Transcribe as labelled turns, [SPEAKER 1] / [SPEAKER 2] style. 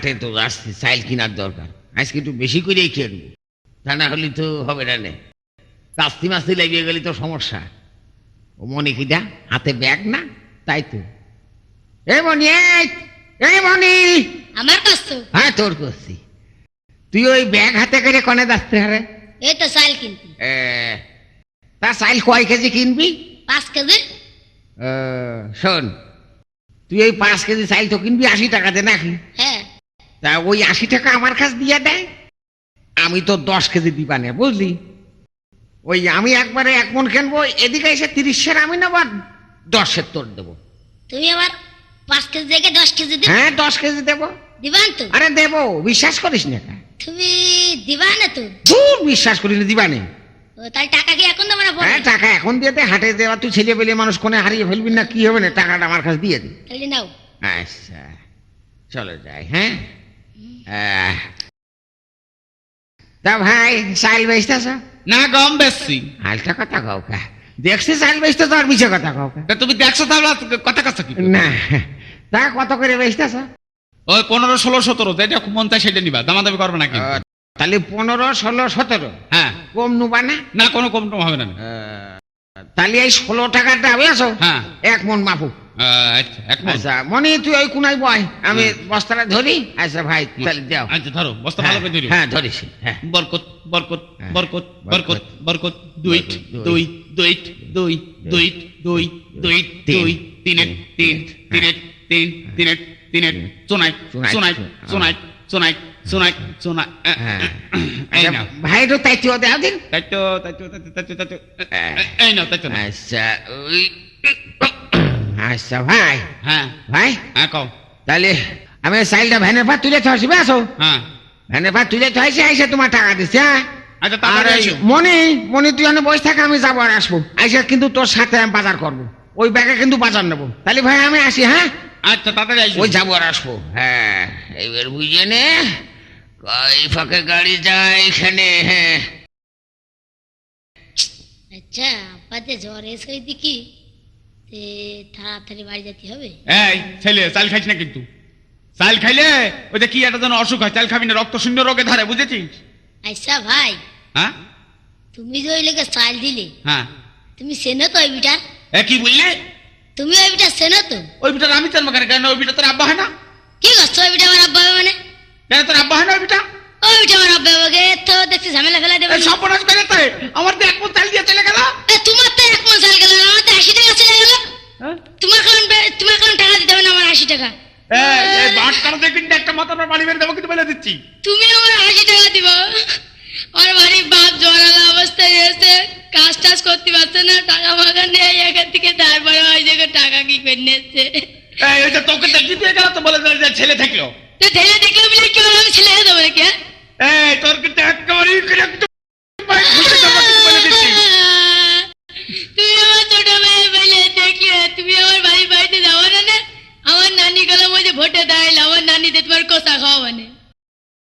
[SPEAKER 1] হাটে তো আসছি, চাইল কেনার দরকার, আজকে একটু বেশি করেই খেয়ে নেবো, তা না হলে তো হবে না। নে কাস্তি মাস্তি লাগিয়ে গেলে তো সমস্যা। ও মনে কিটা হাতে ব্যাগ না, তাই তো। এ মনি, এই মনি।
[SPEAKER 2] আমার কাছ তো?
[SPEAKER 1] হ্যাঁ তোর করছি। তুই ওই ব্যাগ হাতে করে কনে যাচ্ছে? হারে
[SPEAKER 2] এই তো চাইল কিনবি।
[SPEAKER 1] তা চাইল কয় কেজি কিনবি?
[SPEAKER 2] 5 কেজি।
[SPEAKER 1] শোন, তুই ওই 5 কেজি চাইল তো কিনবি 80 টাকাতে নাকি?
[SPEAKER 2] হ্যাঁ।
[SPEAKER 1] তা ওই 80 টাকা আমার কাছে দিয়ে দেয়, আমি তো 10 কেজি দিবা নে, বুঝলি? ওই আমি একবারে 1 মণ কিনবো, এদিকে এসে 30-এর আমি নেবো, 10-এর তোর দেবো।
[SPEAKER 2] তুমি আবার 5 কেজি থেকে 10 কেজি দিবে?
[SPEAKER 1] হ্যাঁ 10 কেজি দেবো।
[SPEAKER 2] দিবান তো?
[SPEAKER 1] আরে দেবো, বিশ্বাস করিস না?
[SPEAKER 2] তুমি দিবা না তো?
[SPEAKER 1] তুই বিশ্বাস করিস না, দিবা নে।
[SPEAKER 2] ও তাই টাকা কি এখন দেবো না পরে?
[SPEAKER 1] হ্যাঁ টাকা এখন দিয়ে দে, হাটে দেওয়া, তুই ছেলে পেলে মানুষ কোনে হারিয়ে ফেলবি না, কি হবে না, টাকাটা আমার কাছে দিয়ে দে।
[SPEAKER 2] তাহলে নাও।
[SPEAKER 1] আচ্ছা চলে যাই। হ্যাঁ তা ভাই চাইল বেচতেছ
[SPEAKER 3] না? গম বেশি।
[SPEAKER 1] হালটা কথা কাউ কা দেখছি, চাইল বেচতেছ আর মিছে কথা কাউ কা?
[SPEAKER 3] তুমি দেখছো তাহলে কথা কথা কি
[SPEAKER 1] না, তা কত করে বেচতেছ?
[SPEAKER 3] ওই 15, 16, 17 যেটা মন চাই সেটা নিবা, দামাদামি করবে না কিন্তু।
[SPEAKER 1] তাহলে 15, 16, 17?
[SPEAKER 3] হ্যাঁ।
[SPEAKER 1] কম নুবা না?
[SPEAKER 3] না কোনো কম টম হবে না।
[SPEAKER 1] তাহলে এই 16 টাকাটা বেছো?
[SPEAKER 3] হ্যাঁ
[SPEAKER 1] 1 মণ মাপুক।
[SPEAKER 3] আচ্ছা 1 মণ।
[SPEAKER 1] আচ্ছা মনি তুই ওই কোনায় বয়, আমি বস্তাটা ধরি। আচ্ছা ভাই তাহলে দাও।
[SPEAKER 3] আচ্ছা ধরো, বস্তা ভালো করে ধরো।
[SPEAKER 1] হ্যাঁ ধরিস। হ্যাঁ
[SPEAKER 3] বরকত বরকত বরকত বরকত বরকত, 2 2 2 2 2 2 2 2 3 3 3 3 3 3 সোনাই সোনাই সোনাই সোনাই সোনাই সোনাই। এই নাও
[SPEAKER 1] ভাই, তো তাই তো দাও দিন।
[SPEAKER 3] তাই তো এই নাও তাই তো।
[SPEAKER 1] আচ্ছা ওই আচ্ছা ভাই।
[SPEAKER 3] হ্যাঁ
[SPEAKER 1] ভাই
[SPEAKER 3] হ্যাঁ কও।
[SPEAKER 1] তাহলে আমি চাইলটা ভ্যানের পা তুলে থাকছি, বেসো?
[SPEAKER 3] হ্যাঁ
[SPEAKER 1] ভ্যানের পা তুলে থাকছি, আইসা তোমার টাকা দিচ্ছি। হ্যাঁ
[SPEAKER 3] আচ্ছা
[SPEAKER 1] আর
[SPEAKER 3] তাড়াতাড়ি
[SPEAKER 1] এই
[SPEAKER 3] এসো।
[SPEAKER 1] মনি তুই এনে বসে থাক, আমি যাবো আর আসবো। আইসা কিন্তু তোর সাথে আমি বাজার করবো, ওই ব্যাগে কিন্তু বাজার নেবো। তাহলে ভাই আমি আসি। হ্যাঁ
[SPEAKER 3] আচ্ছা তাড়াতাড়ি এসো।
[SPEAKER 1] ওই যাবো আর আসবো। হ্যাঁ এবার বুঝে নে কই ফাঁকে গাড়ি যায় এখানে। হ্যাঁ
[SPEAKER 2] আচ্ছা আপাতে জ্বর এসে দেখি, তাড়াতাড়ি বাড়ি যেতে হবে।
[SPEAKER 3] এই ছেলে চাল খাইছ না কিন্তু, চাল খাইলে ওই যে কি একটা যেন অসুখ হয়, চাল খাবি না, রক্ত শূন্য রোগে ধরে, বুঝেছিস?
[SPEAKER 2] আচ্ছা ভাই,
[SPEAKER 3] হ্যাঁ
[SPEAKER 2] তুমি যে ওই লোকে চাল দিলে,
[SPEAKER 3] হ্যাঁ।
[SPEAKER 2] তুমি চেনো তো ওই বিটা?
[SPEAKER 3] কি বললি?
[SPEAKER 2] তুমি ওই বিটা চেনো তো?
[SPEAKER 3] ওই বিটার আমি চাল মাখানে কেন? ওই বিটা তোর আব্বা হয় না?
[SPEAKER 2] কি করছো? ওই বিটা আমার আব্বা হবে মানে?
[SPEAKER 3] কেন তোর আব্বা হয় না ওই বিটা?
[SPEAKER 2] ওই বিটা আমার আব্বা হবে, তো দেখছি ঝামেলা ফেলা দেবে।
[SPEAKER 3] সব বনাস করে তো আমার তো 1 মণ চাল দিয়ে চলে গেল।
[SPEAKER 2] তোমার তো 1 মণ চাল গেল, আমার তো 80 টাকা চলে গেল। তোমার কারণ টাকা দিতে হবে না আমার 80 টাকা।
[SPEAKER 3] এই বাট কাটতে কিন্তু একটা মাথার পর বাড়ি বের দেবো কিন্তু বলে দিচ্ছি।
[SPEAKER 2] তুমি আমার 80 টাকা দিবা। আমার বাড়ি বাপ জড়ালা অবস্থায় এসে কাজ টাজ করতে পারছে না, টাকা মাখা নেই এখান থেকে, তারপরে ওই জায়গায় টাকা কি করে নিচ্ছে।
[SPEAKER 3] এই যে তোকে দেখি দিয়ে গেল তো বলে যে ছেলে থাকলো,
[SPEAKER 2] তো ছেলে দেখলে বলে কি হলো? আমি ছেলে হয়ে দেবো নাকি?
[SPEAKER 3] এই তোর কিন্তু একেবারেই একটু বাইক ঘুরতে যাবো কিন্তু বলে দিচ্ছি।
[SPEAKER 2] তুমি আমার ছোট মেয়ে বলে দেখিয়ে তুমি আমার বাড়িতে যাবো না? আমার নানি গেলাম ওই যে ভোটে দাঁড়াইলে, আমার নানিতে তোমার কষা খাওয়া মানে